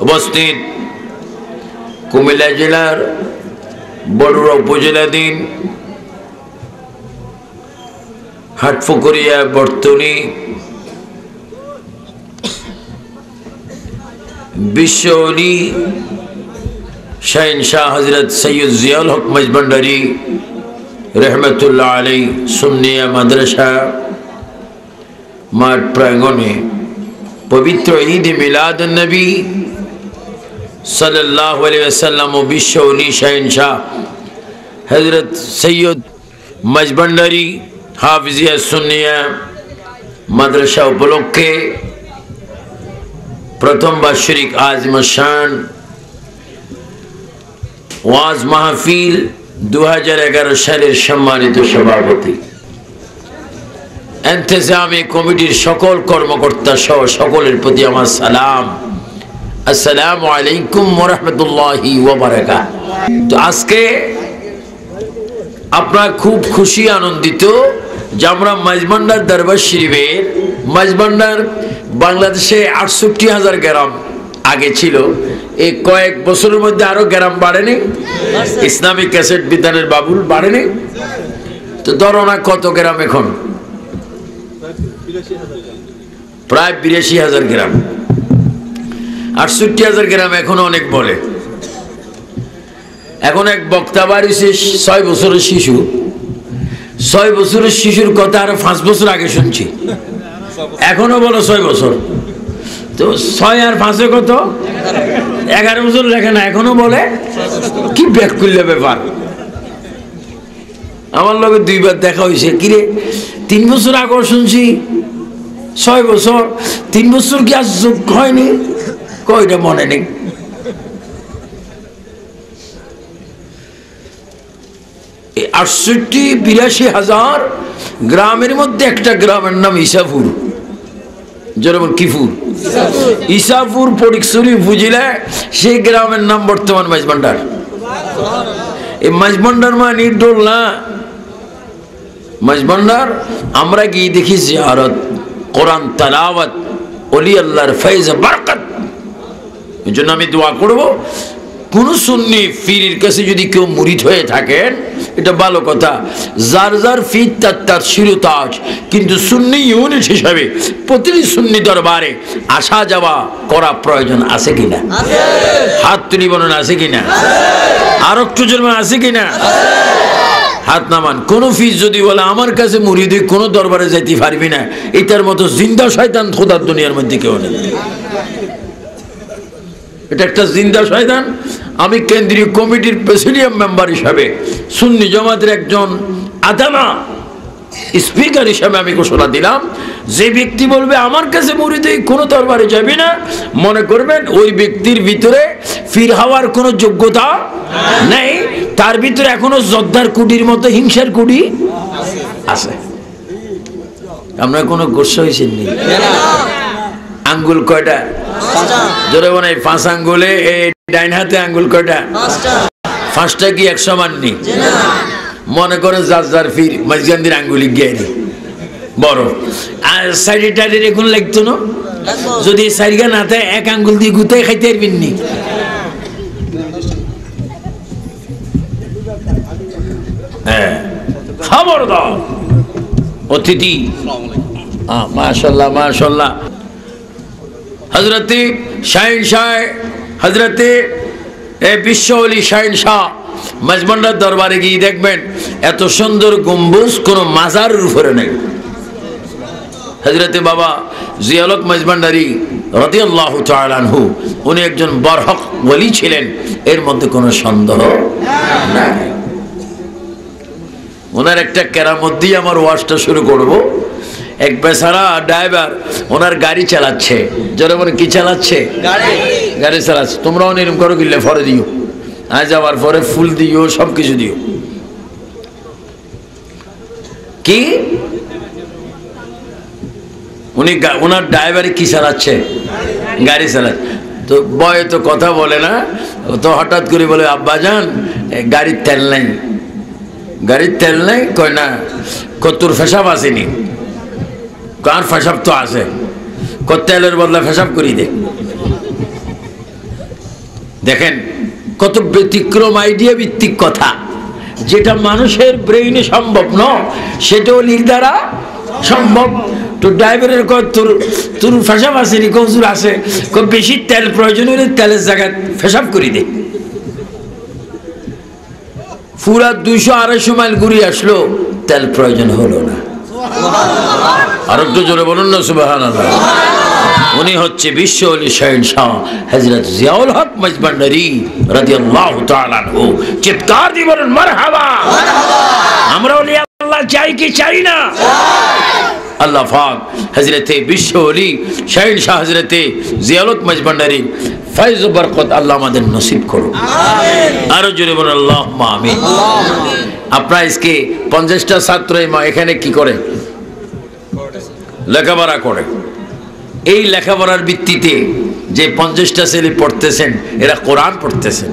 উপস্থিত কুমিল্লা জেলার বড়ুয়া উপজেলাধীন হাটফুকরিয়া বর্তনী বিশ্বওলি শাহিনশাহ হযরত সৈয়দ জিয়াউল হক মজবন্ডারি रहमतुल्लाह अलैह सुन्निया माद्रासा माठ प्रांगणे पवित्र ईद मिलाद नबी सल्लल्लाहु अलैहि वसल्लम व विश्वओली शाहिनशाह हजरत सैयद मजबंडारी हाफिजिया सुन्निया माद्रासा उपलक्षे प्रथम बार्षिक आज़म शान वाज महफिल 2011 সালের সম্মানিত সভাপতি ইন্তেজামি কমিটির সকল কর্মকর্তা সহ সকলের প্রতি আমার সালাম। আসসালামু আলাইকুম ওয়া রাহমাতুল্লাহি ওয়া বারাকাতুহু। তো আজকে আপনারা খুব খুশি আনন্দিত যে আমরা মাঝবান্ডার দরবার শরীফের মাঝবান্ডার বাংলাদেশে ৬৮,০০০ গ্রাম আগে ছিল, এই কয়েক বছরের মধ্যে আরো গ্রাম বাড়েনি, ইসলামিক ক্যাসেট বিধানের বাবুল বাড়েনি। তো ধরো না কত গ্রাম এখন? প্রায় ৮২,০০০ গ্রাম। ৬৮,০০০ গ্রাম এখনো অনেক বলে। এখন এক বক্তা বাড়িছে ৬ বছরের শিশু, ৬ বছরের শিশুর কথা আরো ৫ বছর আগে শুনছি, এখনো বলো ৬ বছর। তো ৬ আর ৫ কত? ১১ বছর লেখে না, এখনো বলে। কি ব্যাক করলে ব্যাপার। আমার লগে ২ বার দেখা হয়েছে, কিরে ৩ বছর আগেও শুনছি ৬ বছর, ৩ বছর কি আজ যোগ হয়নি? কয়টা মনে নেই। এই ৬৮,৮২,০০০ গ্রামের মধ্যে একটা গ্রামের নাম ইসাপুর। যেরকম কিফুর ইসাপুর ফটিকছড়ি উপজেলা, সেই গ্রামের নাম বর্তমান মাঝবান্ডার। এই মাঝবান্ডার মানে নির্দোল না, মাঝবান্ডার আমরা গিয়ে দেখি জিয়ারত, কোরআন তেলাওয়াত, ওলি আল্লাহর ফয়েজ বরকত। এই জন্য আমি দোয়া করব, কোন সুন্নি পীরের কাছে যদি কেউ মুরিদ হয়ে থাকেন এটা ভালো কথা, যার যার পীর তার শিরতাজ, কিন্তু সুন্নি ইউনিট হিসাবে প্রতিটি সুন্নি দরবারে আসা যাওয়া করা প্রয়োজন আছে কিনা? হাত তুলি বলেন আছে কিনা? আর একটু জন্ম আছে কিনা? হাত নামান। কোন পীর যদি বলে আমার কাছে মুরিদ হয়ে কোনো দরবারে যাইতে পারবি না, এটার মতো জিন্দা শয়তান খোদার দুনিয়ার মধ্যে কেউ নেই। এটা একটা জিন্দা শয়তান। আমি কেন্দ্রীয় কমিটির প্রেসিডিয়াম মেম্বার হিসাবে সুন্নি জামাতের একজন আদানা স্পিকার হিসাবে আমি ঘোষণা দিলাম, যে ব্যক্তি বলবে আমার কাছে মুরিদ হয়ে কোনো দরবারে যাবে না, মনে করবেন ওই ব্যক্তির ভিতরে পীর হওয়ার কোনো যোগ্যতা নেই, তার ভিতরে এখনো যোদ্ধার কুটির মতো হিংসার কুটি আছে। আমরা কোনো গোস্বা হয়েছেন নি? আঙ্গুল কয়টা? জোরে মনে হয় ৫ আঙ্গুলে। ডাইন হাতে আঙ্গুল কয়টা? ৫টা। কি ১০০ মাননি? মনে করে যার যার পীর মাঝগান্দির আঙ্গুলি গিয়ে বড়। আর সাইডে টাইডে এখন লাগতো না, যদি সাইডা না থাকে এক আঙ্গুল দিয়ে গুতাই খাইতে পারবেন নি। হ্যাঁ, খবরদার অতিথি। মাশাআল্লাহ মাশাআল্লাহ। হযরতে শাহিনশাহ হযরতে বিশ্বওলি শাহিনশাহ মাঝবান্ডার দরবারে গিয়ে দেখবেন এত সুন্দর গম্বুজ কোন মাজারের উপরে নেই। হযরতে বাবা জিয়াউল হক মাঝবান্ডারি রাদিয়াল্লাহু তাআলা আনহু, উনি একজন বরহক ওলি ছিলেন, এর মধ্যে কোনো সন্দেহ নাই। ওনার একটা কেরামত দিয়ে আমার ওয়াজটা শুরু করব। এক বেচারা ড্রাইভার ওনার গাড়ি চালাচ্ছে, যারা বলে কি চালাচ্ছে? গাড়ি চালাচ্ছে। তোমরাও এরকম করো, কিনলে ফরে দিও, আজ যাওয়ার পরে ফুল দিও, সবকিছু দিও। কি উনি ওনার ড্রাইভারে কি চালাচ্ছে? গাড়ি চালাচ্ছে। তো বয় তো কথা বলে না, তো হঠাৎ করে বলে আব্বাজান গাড়ির তেল নাই। গাড়ির তেল নাই? কয় না। কতর ফেসাব আসেনি? কার ফেসাব তো আছে, তেলের বদলা ফেসাব করি দে। দেখেন কত ব্যতিক্রম আইডিয়া ভিত্তিক কথা, যেটা মানুষের ব্রেইনে সম্ভব নয় সেটা ওলির দ্বারা সম্ভব। তো ড্রাইভারের কয় তোর তোর ফেসাব আসেনি, কজুর আছে, বেশি তেল প্রয়োজন হলে তেলের জায়গায় ফেসাব করে দে। পুরা 200-250 মাইল ঘুরিয়ে আসলো, তেল প্রয়োজন হলো না। আর একটু জোরে বলুন না সুবহানাল্লাহ। উনি হচ্ছে বিশ্ব ওলি শাহেনশাহ হযরত জিয়াউল হক মজবান্ডারি রাদিয়াল্লাহু তাআলা আনহু। চিৎকার দিয়ে বলুন মারহাবা। আমরা ওলি আল্লাহ চাই কি চাই না? আল্লাহ পাক হযরতে বিশ্ব ওলি শাহেনশাহ হযরতে জিয়াউল হক মজবান্ডারি ফয়জ ও বরকত আল্লাহ আমাদের নসিব করুন, আমিন। আরো জোরে বলুন আল্লাহুম্মা আমিন। আপনারা আজকে 50টা ছাত্র এখানে কি করে? লেখাপড়া করে। এই লেখাপড়ার ভিত্তিতে যে 50টা ছেলে পড়তেছেন, এরা কোরআন পড়তেছেন।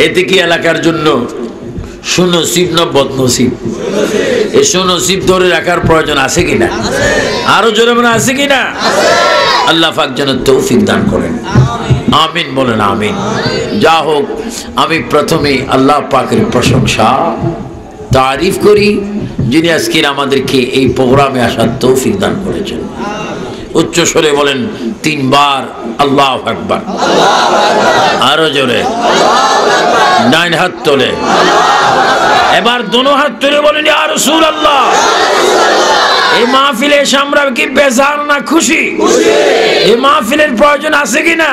এতে কি এলাকার জন্য সুনসিব না বদনসিব? এই সুনসিব ধরে রাখার প্রয়োজন আছে কিনা? আরো জোরে মনে আছে কিনা? আল্লাহ পাক যেন তৌফিক দান করেন, আমিন বলেন আমিন। যা হোক, আমি প্রথমে আল্লাহ পাকের প্রশংসা তারিফ করি যিনি আজকের আমাদেরকে এই প্রোগ্রামে আসার তৌফিক দান করেছেন। উচ্চ স্বরে বলেন 3 বার আল্লাহু আকবার। আরো জোরে, ডান হাত তোলে, এবার দোনো হাত তুলে বলেন ইয়া রাসূলুল্লাহ। এই মাহফিলে এসে আমরা কি বেজার না খুশি? এই মাহফিলের প্রয়োজন আছে কিনা?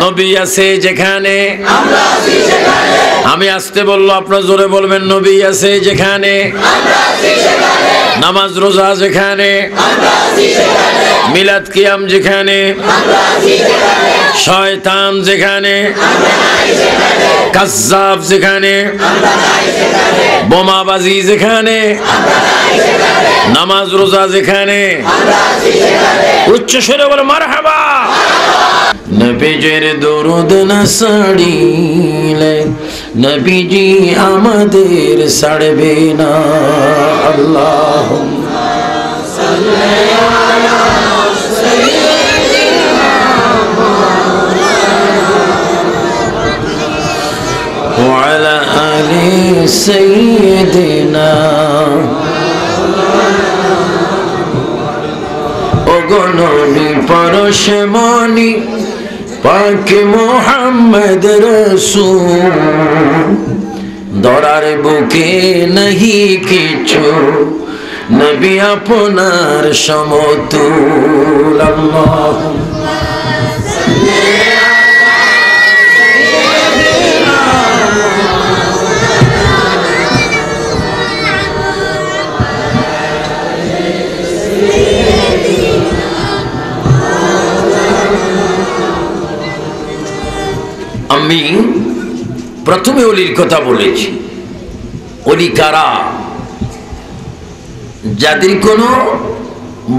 নবী আছে যেখানে, আমি আসতে বললো আপনার জোরে বলবেন নবী আছে যেখানে, নামাজ রোজা যেখানে, মিলাদ কিয়াম যেখানে, শয়তান যেখানে, কাজ্জাব যেখানে, বোমাবাজি যেখানে, নামাজ রোজা যেখানে, উচ্চ স্বরে বলে মারহাবা। নবীজির দরুদ না ছাড়িলে নবীজি আমাদের ছাড়বে না। আল্লাহুম্মা সাল্লি আলা সাইয়্যিদিনা ওয়া আলা আলি সাইয়্যিদিনা। নবী পরশমণি পাক মুহাম্মদ রাসূল, দরার বুকে নাহি কিছু নবী আপনার সমতুল। আল্লাহুম্মা সাল্লি আলা সাইয়্যিদিনা আমি প্রথমে ওলির কথা বলেছি। ওলি কারা? যাদের কোনো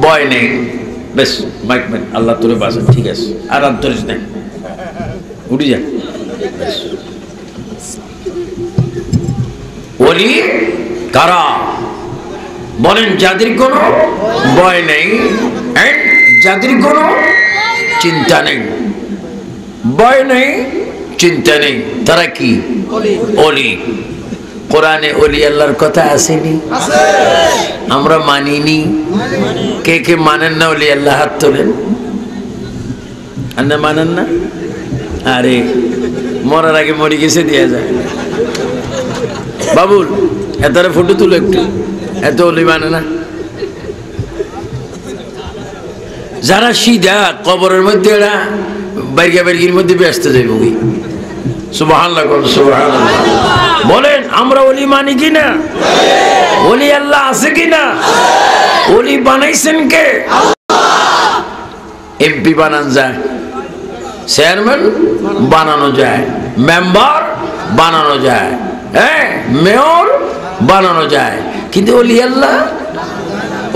ভয় নেই। বেশ মাইক মাইক আল্লাহ তোরে বাঁচান, ঠিক আছে, আর আন্তরিস নেই, উঠে যা। ওলি কারা? বলেন যাদের কোনো ভয় নেই, যাদের কোনো চিন্তা নেই, ভয় নেই, চিন্তা নেই, তারা কি ওলি। কোরআনে ওলি আল্লাহর কথা আসেনি? আমরা মানিনি। কে কে মানেন না ওলি আল্লাহ হাত তোলেন। আপনারা মানেন না? আরে মরার আগে মরে গেছে দেয়া যায়। বাবুল এতারে ফটো তুলো একটু, এত ওলি মানে না। যারা সিধা কবরের মধ্যে এরা বাইরগা বাইরগির মধ্যে ব্যস্ত যাইব। সুবহানাল্লাহ, সুবহানাল্লাহ বলেন। আমরা ওলি মানি কিনা? ওলি আল্লাহ আছে কিনা? ওলি বানাইছেন কে? এমপি বানান যায়, চেয়ারম্যান বানানো যায়, মেম্বার বানানো যায়, হ্যাঁ মেয়র বানানো যায়, কিন্তু ওলি আল্লাহ,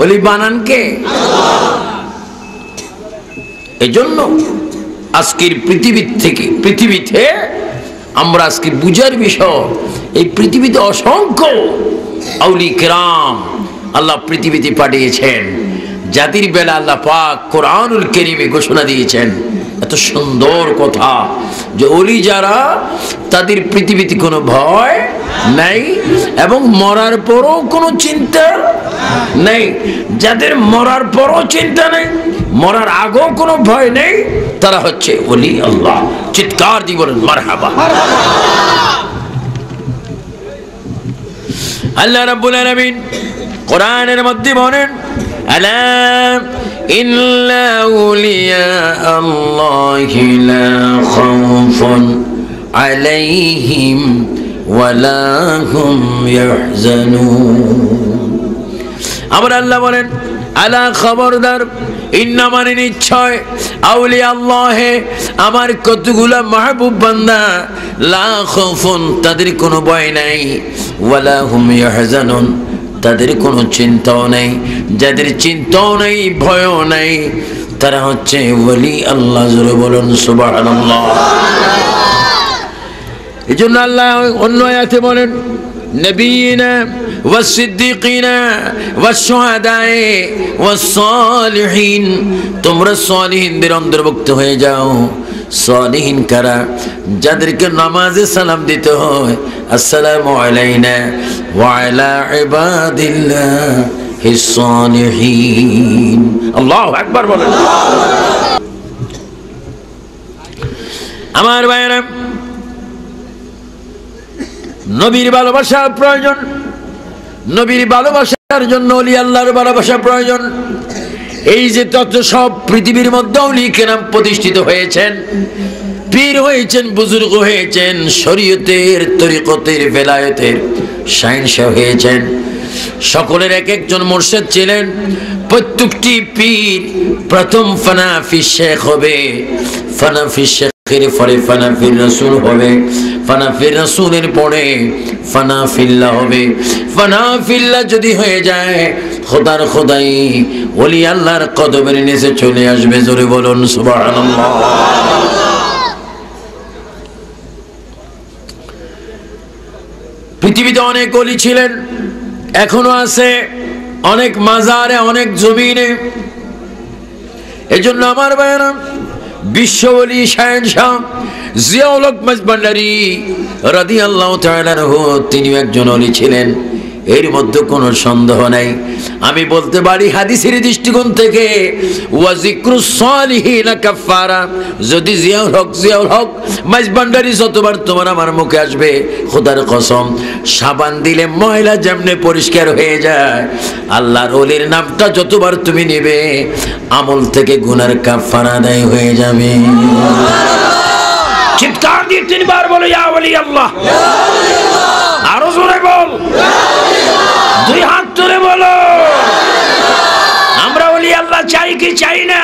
ওলি বানান কে? এজন্য আজকের পৃথিবীতে আমরা আজকে বুঝার বিষয়, এই পৃথিবীতে অসংখ্য আউলি কেরাম আল্লাহ পৃথিবীতে পাঠিয়েছেন, যাদের বেলা আল্লাহ পাক কোরআনুল কারীমে ঘোষণা দিয়েছেন এত সুন্দর কথা যে ওলি যারা তাদের পৃথিবীতে কোনো ভয় নাই এবং মরার পরও কোনো চিন্তা নেই। যাদের মরার পরও চিন্তা নেই, মরার আগেও কোনো ভয় নেই, তারা হচ্ছে ওলি আল্লাহ। চিৎকার দিয়ে বলেন মারহাবা। আল্লাহ রাব্বুল আলামিন কোরআনের মধ্যে বলেন, আলা ইন্না আউলিয়া আল্লাহি লা খাউফুন আলাইহিম ওয়ালা হুম ইয়াহজানুন। আবার আল্লাহ বলেন, আলা খবরদার, ইন্না মানে নিশ্চয়, আউলিয়া আল্লাহে আমার কতগুলা মাহবুব বান্দা, লা খাউফুন তাদের কোনো ভয় নাই, ওয়ালা হুম ইয়াহজানুন তাদের কোনো চিন্তাও নেই। যাদের চিন্তাও নেই, ভয়ও নেই, তারা হচ্ছে ওলি আল্লাহ। জোরে বলুন সুবহানাল্লাহ। এই জন্য আল্লাহ অন্য আয়াতে বলেন, নবিয়িনা ওয়াস সিদ্দিকিনা ওয়াস শুহাদায়ে ওয়াস সালিহিন, তোমরা সালিহিনদের অন্তর্ভুক্ত হয়ে যাও। সালিহিন কারা? যাদেরকে নামাজে সালাম দিতে হয়, আসসালামু আলাইনা ওয়া আলা ইবাদিল্লাহিস সালিহিন। আল্লাহু আকবার বলেন। আমার ভাইরা, নবীর ভালোবাসা প্রয়োজন। নবীর ভালোবাসার জন্য ওলি আল্লাহর ভালোবাসা প্রয়োজন। এই যে তত সব পৃথিবীর মধ্যে ওলি কেরাম প্রতিষ্ঠিত হয়েছেন, পীর হয়েছেন, বুজুর্গ হয়েছেন, শরীয়তের, তরিকতের, বেলায়েতের শাহেনশাহ হয়েছেন, সকলের এক একজন মুর্শিদ ছিলেন। প্রত্যেকটি পীর প্রথম ফানাফি শেখ হবে, ফানাফি শেখের পরে ফানাফির রাসূল হবে, ফানাফির রাসূলের পরে ফানাফিল্লাহ হবে। ফানাফিল্লাহ যদি হয়ে যায়, খোদার খোদাই ওলি আল্লাহর কদমের নিচে চলে আসবে। জোরে বলুন সুবহানাল্লাহ। পৃথিবীতে অনেক ওলি ছিলেন, এখনো আছে, অনেক মাজারে, অনেক জমিনে। এজন্য আমার ভাইয়েরা, বিশ্ব ওলি শাহেনশাহ জিয়াউল হক মাঝভান্ডারী রাদিয়াল্লাহু তাআলা আনহু, তিনি একজন ওলি ছিলেন, এর মধ্যে কোনো সন্দেহ নাই। আমি বলতে পারি হাদিসের দৃষ্টিকোণ থেকে, ওয়া যিকরুস সালিহিনা কাফারা। যদি জিয়াউল হক মাঝভান্ডারী যতবার তোমার আমার মুখে আসবে, খোদার কসম, সাবান দিলে ময়লা যেমনে পরিষ্কার হয়ে যায়, আল্লাহর ওলির নামটা যতবার তুমি নেবে, আমল থেকে গুনার কাফারা আদায় হয়ে যাবে। চিৎকার দিয়ে তিনবার বলো ইয়া ওলি আল্লাহ। আরো জোরে বল, দুই হাত তুলে বলো। আমরা ওলি আল্লাহ চাই কি চাই না?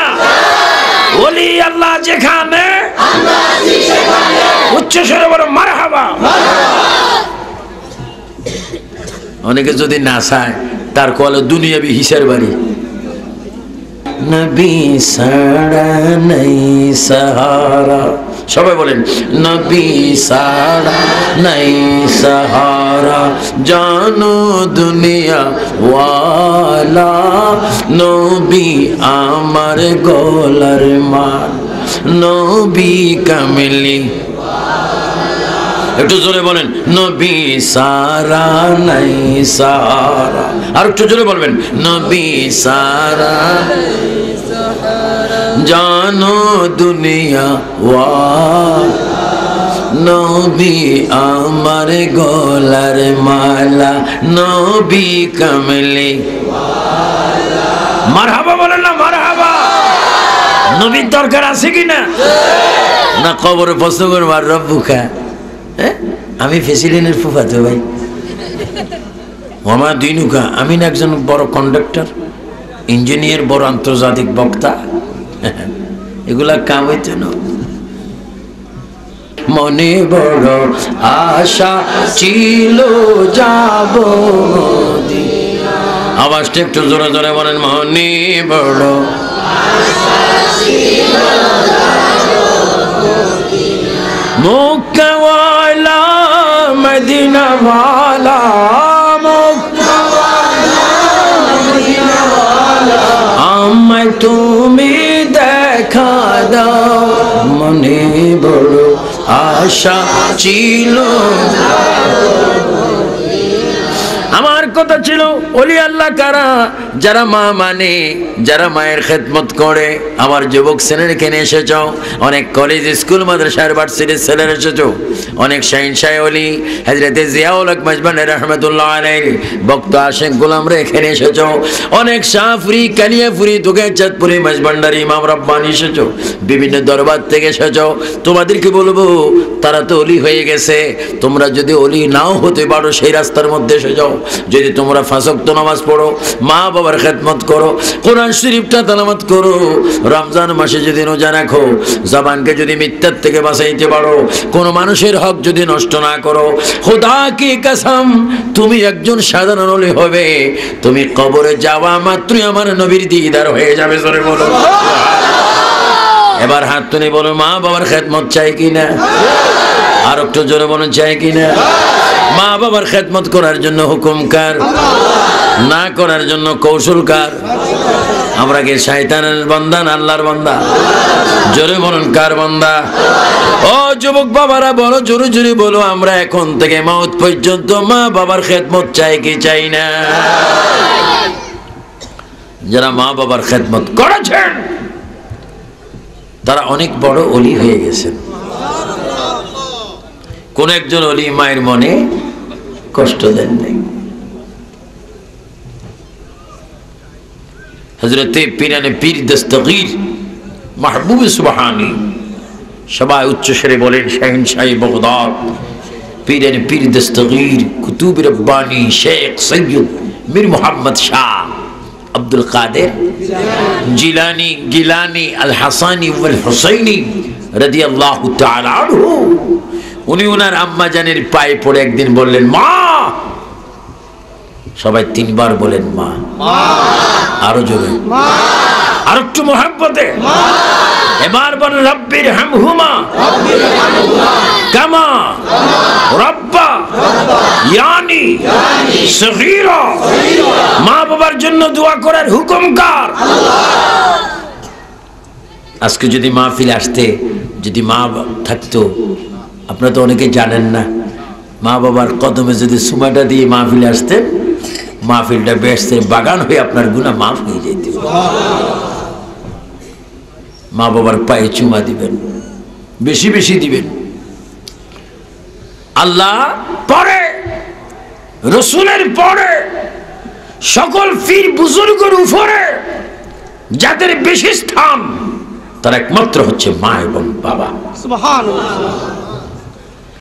ওলি আল্লাহ যেখানে, উচ্চ স্বরে বলো মারহাবা। অনেকে যদি না চায়, তার কলে দুনিয়াবি হিসার বাড়ি। নবী সাড়া নাই সাহারা, সবাই বলেন, নবী সাড়া নাই সাহারা, জানো দুনিয়া ওয়ালা, নবী আমার গলার মাল, নবী কামিলি। একটু জোরে বলেন, নবী সারা নাই সাহারা। আর একটু জোরে বলবেন, নবী সারা জানো দুনিয়া ওয়ালা, নবী আমার গলার মালা, নবী কামলি। মারহাবা বলেন না মারহাবা। নবীর দরকার আছে কিনা? না কবরে প্রশ্ন করবো আর রব্বুকা। আমি ফেসিলিনের ফুফাতো ভাই। ওমা দিনুকা, আমি না একজন বড় কন্ডাক্টর, ইঞ্জিনিয়ার, বড় আন্তর্জাতিক বক্তা। এগুলা কাম হইতো না। মনে বড় আশা ছিল যাব, আওয়াজটা একটু জোরে জোরে বলেন, মনে বড় মক্কা ওয়ালা মদিনা ওয়ালা, আমায় তুমি দেখা দাও মনে বড় আশা ছিল। আমার কথা ছিল ওলি আল্লাহ কারা? যারা মা মানে, যারা মায়ের খেদমত করে। আমার যুবক ছেলের কেনে এসেছ, অনেক কলেজ স্কুল মাদ্রাসা ইউনিভার্সিটির ছেলের এসেছ, অনেক শাহিনশাহ ওলি হযরতে জিয়াউল হক মাজবান্ডারী রাহমাতুল্লাহ আলাইহি ভক্ত আশিক গোলামরা এখানে এসেছ, অনেক শাহপুরি কালিয়াপুরি দুগাইচাঁদপুরি মাজবান্ডারী ইমাম রব্বানি এসেছ, বিভিন্ন দরবার থেকে এসেছ। তোমাদেরকে বলবো তারা তো ওলি হয়ে গেছে, তোমরা যদি ওলি নাও হতে পারো সেই রাস্তার মধ্যে এসে যাও। যদি তোমরা 5 ওয়াক্ত নামাজ পড়ো, মা বাবার খেদমত করো, কোরআন শরীফটা তেলাওয়াত করো, রমজান মাসে যদি রোজা রাখো, জবানকে যদি মিথ্যার থেকে বাঁচাইতে পারো, কোন মানুষের হক যদি নষ্ট না করো, খোদা কি কসম তুমি একজন সাধারণ ওলি হবে। তুমি কবরে যাওয়া মাত্রই আমার নবীর দিদার হয়ে যাবে। জোরে বলো। এবার হাত তুলে বলো মা বাবার খেদমত চাই কিনা? আর একটু জোরে বলো চাই কিনা? মা বাবার খেদমত করার জন্য হুকুম কার? না করার জন্য কৌশল কার? আমরা কি শয়তানের বান্দা না আল্লাহর বান্দা? জোরে বলুন কার বান্দা? ও যুবক বাবারা বলো, জোরে জোরে বলো, আমরা এখন থেকে মওত পর্যন্ত মা বাবার খেদমত চাই কি চাই না? যারা মা বাবার খেদমত করেছেন তারা অনেক বড় ওলি হয়ে গেছেন। কোন একজন ওলি মায়ের মনে কষ্ট দেন নাই। হযরতে পীরানে পীর দস্তগীর মাহবুব সুবহানী সবাই উচ্চ স্বরে বলেন শাহিনশাহী বাগদাদ পীরানে পীর দস্তগীর কুতুব রব্বানী শেখ সৈয়দ মীর মোহাম্মদ শাহ আব্দুল কাদের জিলানী গিলানী আল হাসানী ওয়াল হুসাইনী রাদিয়াল্লাহু তাআলা আনহু, উনি ওনার আম্মা জানের পায়ে পড়ে একদিন বললেন মা। সবাই 3 বার বলেন মা। আরো জোরে, আর একটু মহব্বতে। এবার বলেন রব্বির হামহুমা কামা রব্বা ইয়ানি সগীরা। মা বাবার জন্য দোয়া করার হুকুম কার? আজকে যদি মাহফিল আসতে, যদি মা থাকতো, আপনারা তো অনেকে জানেন না, মা বাবার কদমে যদি সুমাটা দিয়ে মাহফিলে আসতেন, মাহফিলটা বেহেশতের বাগান হয়ে আপনার গুনাহ মাফ হয়ে যেত। মা বাবার পায়ে চুমা দিবেন, বেশি বেশি দিবেন। আল্লাহ পরে, রসুলের পরে, সকল পীর বুজুর্গের উপরে যাদের বেশি স্থান, তার একমাত্র হচ্ছে মা এবং বাবা। সুবহানাল্লাহ।